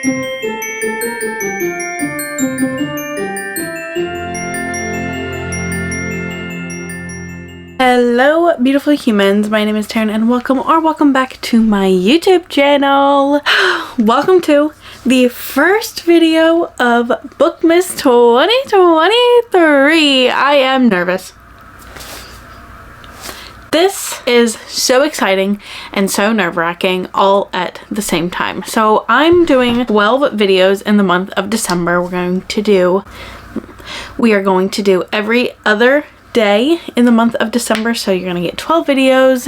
Hello beautiful humans, my name is Taryn and welcome back to my YouTube channel. Welcome to the first video of Bookmas 2023. I am nervous. This is so exciting and so nerve-wracking all at the same time. So I'm doing 12 videos in the month of December. We are going to do every other day in the month of December. So you're gonna get 12 videos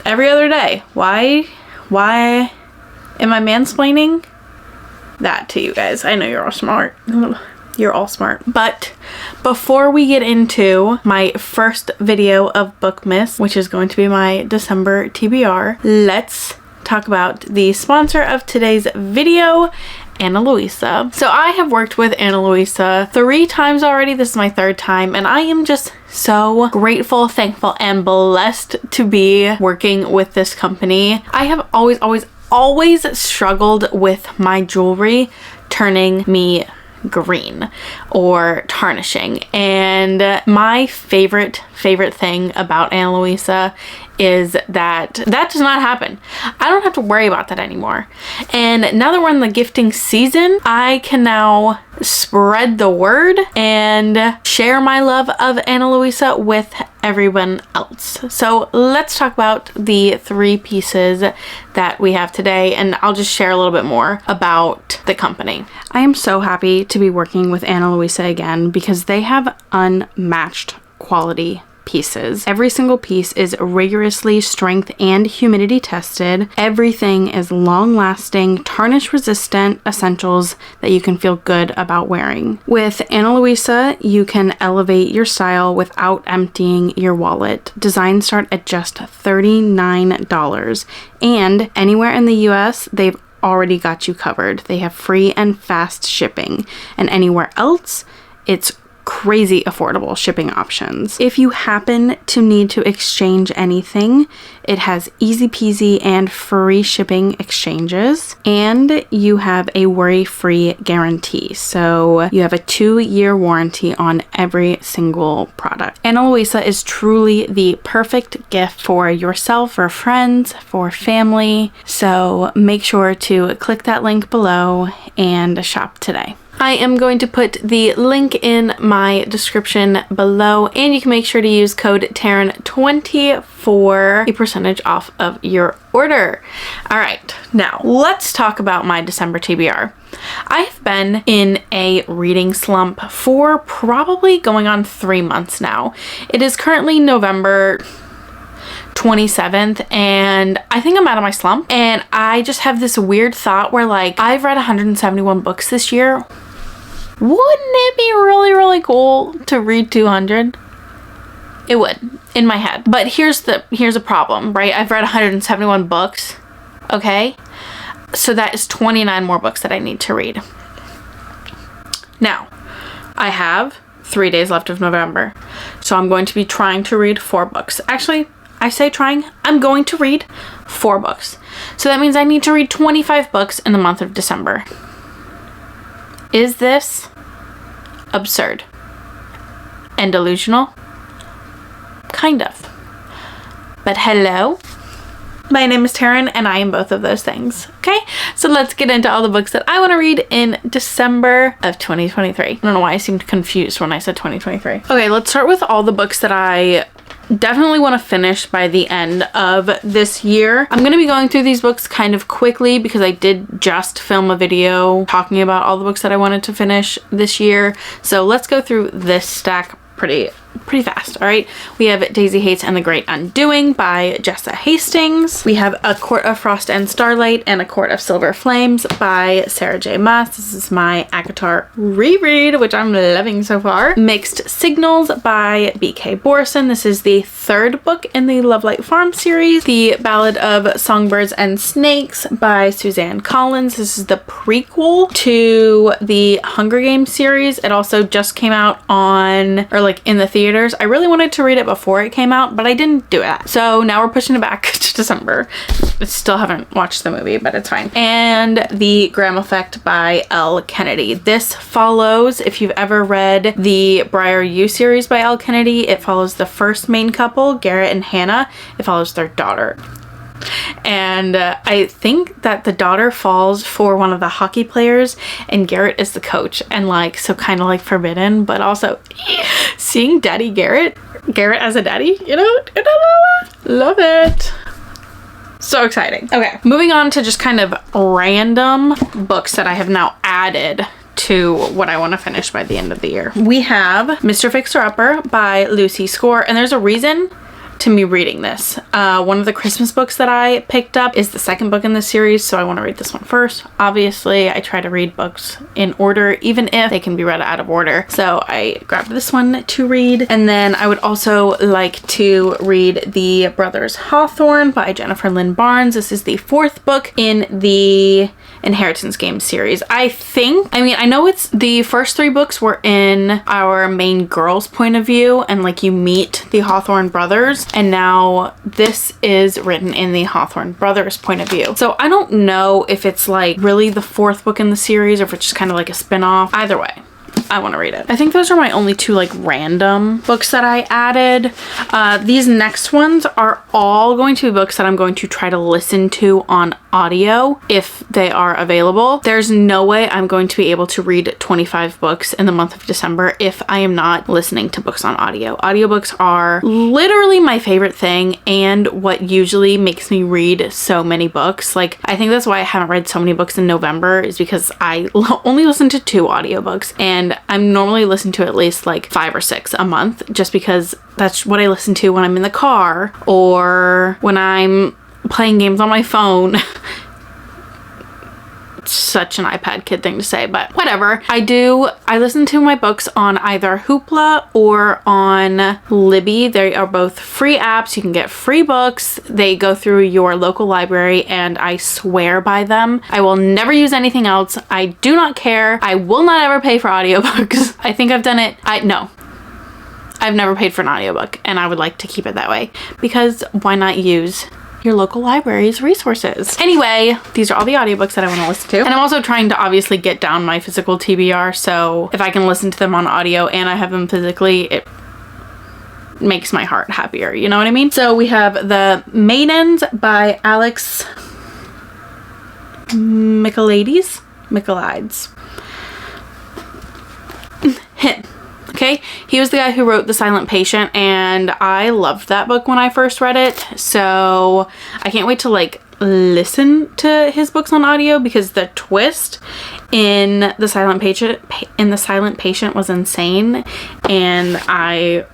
every other day. Why am I mansplaining that to you guys? I know you're all smart. You're all smart. But before we get into my first video of Bookmas, which is going to be my December TBR, let's talk about the sponsor of today's video, Louisa. So I have worked with Louisa 3 times already. This is my 3rd time and I am just so grateful, thankful, and blessed to be working with this company. I have always struggled with my jewelry turning me green or tarnishing, and my favorite thing about Louisa is that does not happen. I don't have to worry about that anymore. And now that we're in the gifting season, I can now spread the word and share my love of Louisa with everyone else. So let's talk about the 3 pieces that we have today, and I'll just share a little bit more about the company. I am so happy to be working with Louisa again because they have unmatched quality pieces. Every single piece is rigorously strength and humidity tested. Everything is long-lasting, tarnish-resistant essentials that you can feel good about wearing. With Louisa, you can elevate your style without emptying your wallet. Designs start at just $39, and anywhere in the US, they've already got you covered. They have free and fast shipping, and anywhere else, it's crazy affordable shipping options. If you happen to need to exchange anything, it has easy peasy and free shipping exchanges, and you have a worry-free guarantee. So you have a 2-year warranty on every single product. Louisa is truly the perfect gift for yourself, for friends, for family. So make sure to click that link below and shop today. I am going to put the link in my description below, and you can make sure to use code Taryn20 for a percentage off of your order. All right, now let's talk about my December TBR. I have been in a reading slump for probably going on 3 months now. It is currently November 27th and I think I'm out of my slump, and I just have this weird thought where, like, I've read 171 books this year. Wouldn't it be really cool to read 200? It would, in my head. But here's a problem, right? I've read 171 books, okay? So that is 29 more books that I need to read. Now, I have 3 days left of November, so I'm going to be trying to read 4 books. Actually, I say trying, I'm going to read 4 books. So that means I need to read 25 books in the month of December. Is this absurd and delusional? Kind of. But hello, my name is Taryn and I am both of those things. Okay, so let's get into all the books that I want to read in December of 2023. I don't know why I seemed confused when I said 2023. Okay, let's start with all the books that I definitely want to finish by the end of this year. I'm going to be going through these books kind of quickly because I did just film a video talking about all the books that I wanted to finish this year. So let's go through this stack pretty fast. All right, we have Daisy Hates and the Great Undoing by Jessa Hastings. We have A Court of Frost and Starlight and A Court of Silver Flames by Sarah J. Maas. This is my ACOTAR reread, which I'm loving so far. Mixed Signals by B.K. Borson. This is the 3rd book in the Lovelight Farm series. The Ballad of Songbirds and Snakes by Suzanne Collins. This is the prequel to the Hunger Games series. It also just came out on, or like in the theater theaters. I really wanted to read it before it came out, but I didn't do it. So now we're pushing it back to December. I still haven't watched the movie, but it's fine. And The Graham Effect by Elle Kennedy. This follows, if you've ever read the Briar You series by Elle Kennedy, it follows the first main couple, Garrett and Hannah. It follows their daughter. And I think that the daughter falls for one of the hockey players and Garrett is the coach, and like, so kind of like forbidden, but also seeing Daddy Garrett as a daddy, you know, love it. So exciting. Okay, moving on to just kind of random books that I have now added to what I want to finish by the end of the year. We have Mr. Fixer-Upper by Lucy Score, and there's a reason to me reading this. One of the Christmas books that I picked up is the second book in the series, so I want to read this one first. Obviously, I try to read books in order, even if they can be read out of order. So I grabbed this one to read, and then I would also like to read The Brothers Hawthorne by Jennifer Lynn Barnes. This is the fourth book in the Inheritance Game series. I know it's the first three books were in our main girl's point of view, and like you meet the Hawthorne brothers, and now this is written in the Hawthorne brothers point of view. So I don't know if it's like really the fourth book in the series or if it's just kind of like a spin-off. Either way, I want to read it. I think those are my only two like random books that I added. These next ones are all going to be books that I'm going to try to listen to on audio if they are available. There's no way I'm going to be able to read 25 books in the month of December if I am not listening to books on audio. Audiobooks are literally my favorite thing and what usually makes me read so many books. Like, I think that's why I haven't read so many books in November, is because I only listen to 2 audiobooks, and I'm normally listening to at least like 5 or 6 a month, just because that's what I listen to when I'm in the car or when I'm playing games on my phone. It's such an iPad kid thing to say, but whatever. I listen to my books on either Hoopla or on Libby. They are both free apps. You can get free books. They go through your local library, and I swear by them. I will never use anything else. I do not care. I will not ever pay for audiobooks. I think I've done it. No. I've never paid for an audiobook, and I would like to keep it that way, because why not use your local library's resources? Anyway, these are all the audiobooks that I want to listen to. And I'm also trying to obviously get down my physical TBR, so if I can listen to them on audio and I have them physically, it makes my heart happier, you know what I mean? So we have The Maidens by Alex Michaelides. Him. Okay, he was the guy who wrote The Silent Patient, and I loved that book when I first read it, so I can't wait to like listen to his books on audio, because the twist in The Silent Patient was insane, and I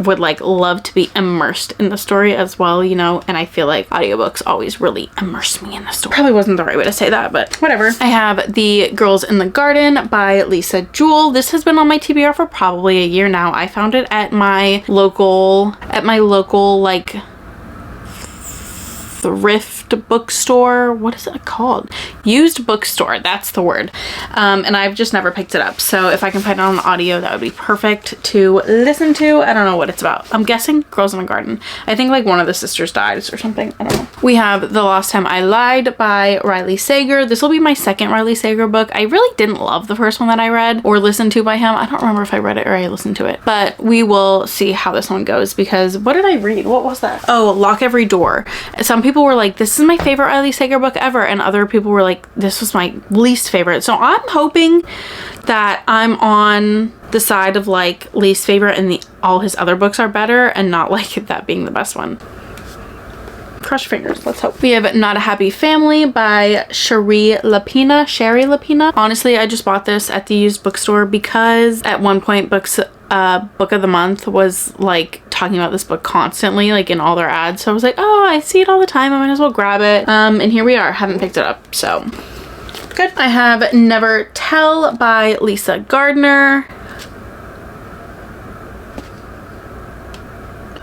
would like love to be immersed in the story as well, you know, and I feel like audiobooks always really immerse me in the story. Probably wasn't the right way to say that, but whatever. I have The Girls in the Garden by Lisa Jewell. This has been on my TBR for probably a year now. I found it at my local like thrift bookstore. What is it called? Used bookstore, that's the word. And I've just never picked it up, so if I can find it on audio, that would be perfect to listen to. I don't know what it's about. I'm guessing Girls in the Garden. I think like one of the sisters dies or something. I don't know. We have The Lost Time I Lied by Riley Sager. This will be my second Riley Sager book. I really didn't love the first one that I read or listened to by him. I don't remember if I read it or I listened to it, but we will see how this one goes, because what did I read? What was that? Oh, Lock Every Door. Some people were like, this is my favorite Riley Sager book ever, and other people were like, this was my least favorite. So I'm hoping that I'm on the side of like least favorite and all his other books are better, and not like that being the best one. Cross your fingers, let's hope. We have Not a Happy Family by Sherry Lapina. Honestly, I just bought this at the used bookstore because at one point Book of the Month was like talking about this book constantly, like in all their ads. So I was like, oh, I see it all the time, I might as well grab it. And here we are. Haven't picked it up, so good. I have Never Tell by Lisa Gardner.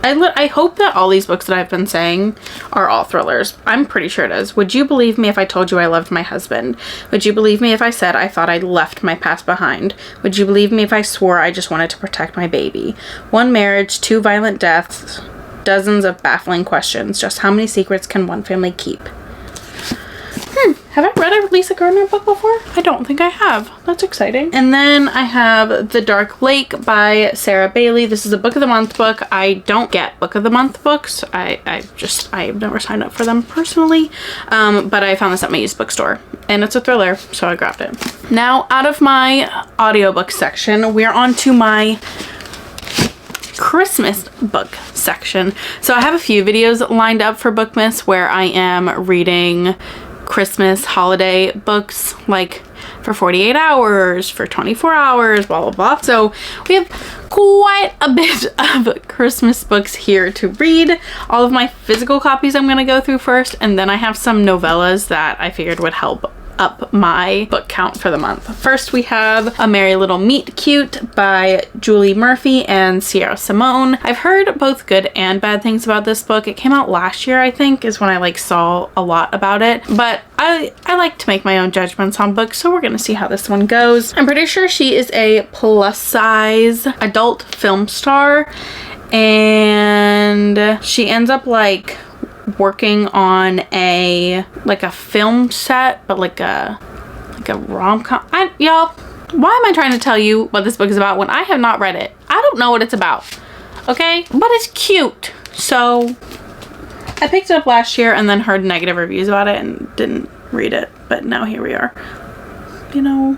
I hope that all these books that I've been saying are all thrillers. I'm pretty sure it is. Would you believe me if I told you I loved my husband? Would you believe me if I said I thought I left my past behind? Would you believe me if I swore I just wanted to protect my baby? One marriage, 2 violent deaths, dozens of baffling questions. Just how many secrets can one family keep? Have I read a Lisa Gardner book before? I don't think I have. That's exciting. And then I have The Dark Lake by Sarah Bailey. This is a book of the month book. I don't get book of the month books. I've never signed up for them personally. But I found this at my used bookstore and it's a thriller, so I grabbed it. Now, out of my audiobook section, we're on to my Christmas book section. So I have a few videos lined up for Bookmas where I am reading Christmas holiday books, like for 48 hours, for 24 hours, blah, blah, blah. So we have quite a bit of Christmas books here to read. All of my physical copies I'm going to go through first, and then I have some novellas that I figured would help up my book count for the month. First, we have A Merry Little Meet Cute by Julie Murphy and Sierra Simone. I've heard both good and bad things about this book. It came out last year, I think, is when I saw a lot about it, but I like to make my own judgments on books, so we're gonna see how this one goes. I'm pretty sure she is a plus size adult film star, and she ends up working on a film set, but like a rom-com. Y'all, why am I trying to tell you what this book is about when I have not read it? I don't know what it's about, okay? But it's cute. So I picked it up last year and then heard negative reviews about it and didn't read it, but now here we are. You know,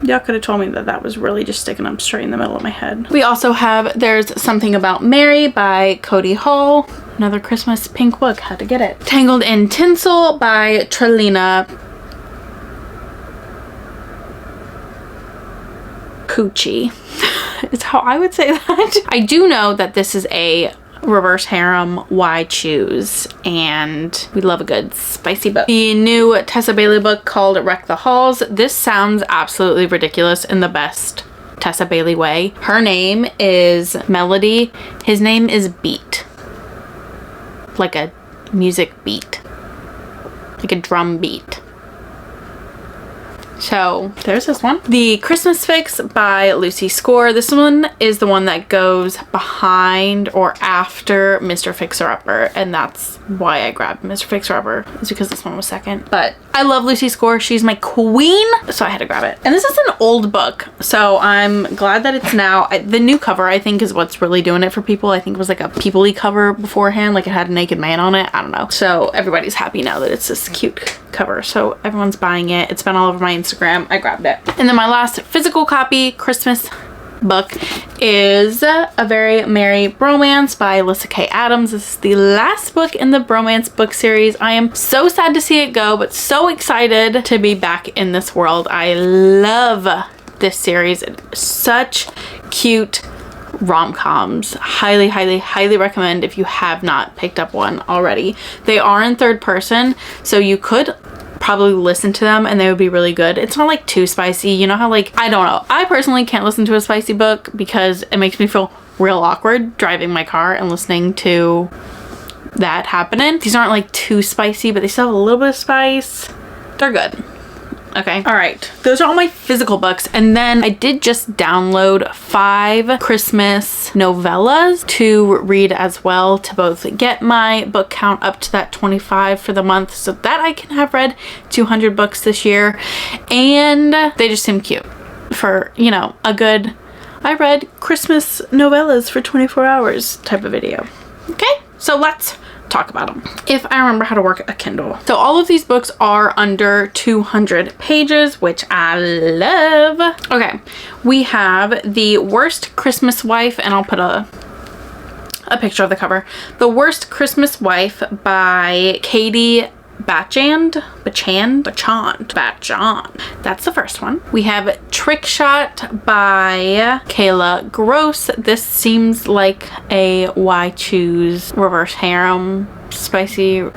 y'all could have told me that that was really just sticking up straight in the middle of my head. We also have There's Something About Mary by Cody Hull. Another Christmas pink book. Had to get it. Tangled in Tinsel by Trelina Pucci is how I would say that. I do know that this is a reverse harem, Why Choose, and we love a good spicy book. The new Tessa Bailey book called Wreck the Halls. This sounds absolutely ridiculous in the best Tessa Bailey way. Her name is Melody. His name is Beat. Like a music beat. Like a drum beat. So there's this one. The Christmas Fix by Lucy Score. This one is the one that goes behind or after Mr. Fixer-Upper, and that's why I grabbed Mr. Fixer-Upper, is because this one was second. But I love Lucy Score. She's my queen, so I had to grab it. And this is an old book, so I'm glad that it's now. The new cover, I think, is what's really doing it for people. I think it was like a people-y cover beforehand, like it had a naked man on it. I don't know. So everybody's happy now that it's this cute cover, so everyone's buying it. It's been all over my Instagram. I grabbed it. And then my last physical copy Christmas book is A Very Merry Bromance by Alyssa K. Adams. This is the last book in the bromance book series. I am so sad to see it go, but so excited to be back in this world. I love this series. It's such cute rom-coms. Highly, highly, highly recommend if you have not picked up one already. They are in third person, so you could probably listen to them and they would be really good. It's not too spicy. You know how I don't know. I personally can't listen to a spicy book because it makes me feel real awkward driving my car and listening to that happening. These aren't too spicy, but they still have a little bit of spice. They're good. Okay. All right. Those are all my physical books. And then I did just download 5 Christmas novellas to read as well, to both get my book count up to that 25 for the month so that I can have read 200 books this year. And they just seem cute for, a good, I read Christmas novellas for 24 hours type of video. Okay. So let's talk about them if I remember how to work a Kindle. So all of these books are under 200 pages, which I love. Okay, we have The Worst Christmas Wife, and I'll put a picture of the cover. The Worst Christmas Wife by Katie Bachand. That's the first one. We have Trick Shot by Kayla Gross. This seems like a Why Choose reverse harem spicy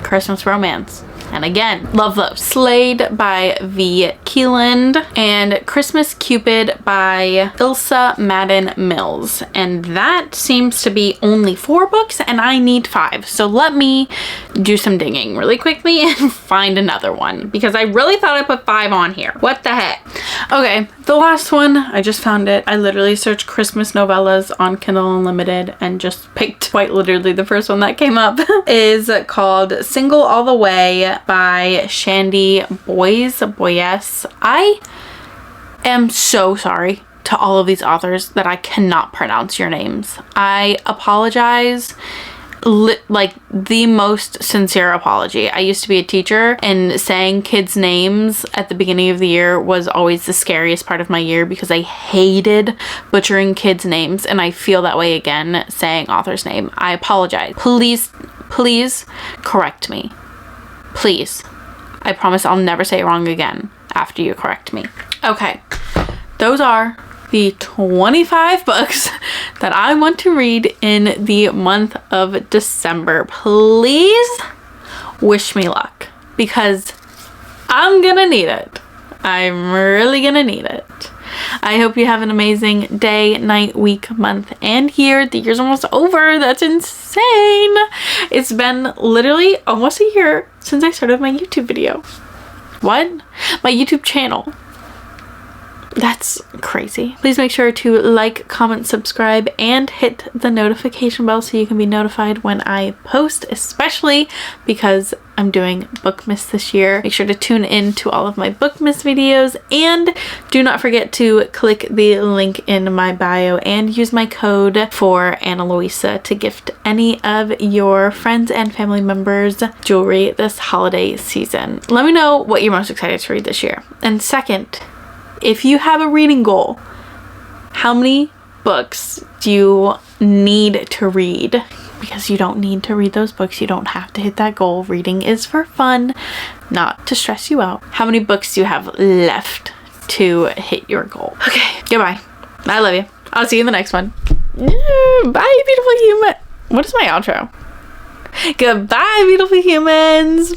Christmas romance. And again, love those. Slade by V. Keeland and Christmas Cupid by Ilsa Madden Mills. And that seems to be only 4 books and I need 5. So let me do some digging really quickly and find another one because I really thought I put 5 on here. What the heck? Okay, the last one, I just found it. I literally searched Christmas novellas on Kindle Unlimited and just picked quite literally the first one that came up. Is called Single All the Way by Shandy Boyes. I am so sorry to all of these authors that I cannot pronounce your names. I apologize. Like the most sincere apology. I used to be a teacher and saying kids' names at the beginning of the year was always the scariest part of my year because I hated butchering kids' names, and I feel that way again saying author's name. I apologize. Please correct me. Please. I promise I'll never say it wrong again after you correct me. Okay. Those are the 25 books that I want to read in the month of December. Please wish me luck because I'm gonna need it. I'm really gonna need it. I hope you have an amazing day, night, week, month, and year. The year's almost over. That's insane. It's been literally almost a year since I started my YouTube video. What? My YouTube channel. That's crazy. Please make sure to like, comment, subscribe, and hit the notification bell so you can be notified when I post, especially because I'm doing Bookmas this year. Make sure to tune in to all of my Bookmas videos, and do not forget to click the link in my bio and use my code for Louisa to gift any of your friends and family members jewelry this holiday season. Let me know what you're most excited to read this year. And second, if you have a reading goal, how many books do you need to read? Because you don't need to read those books. You don't have to hit that goal. Reading is for fun, not to stress you out. How many books do you have left to hit your goal? Okay, goodbye. I love you. I'll see you in the next one. Bye, beautiful human. What is my outro? Goodbye, beautiful humans.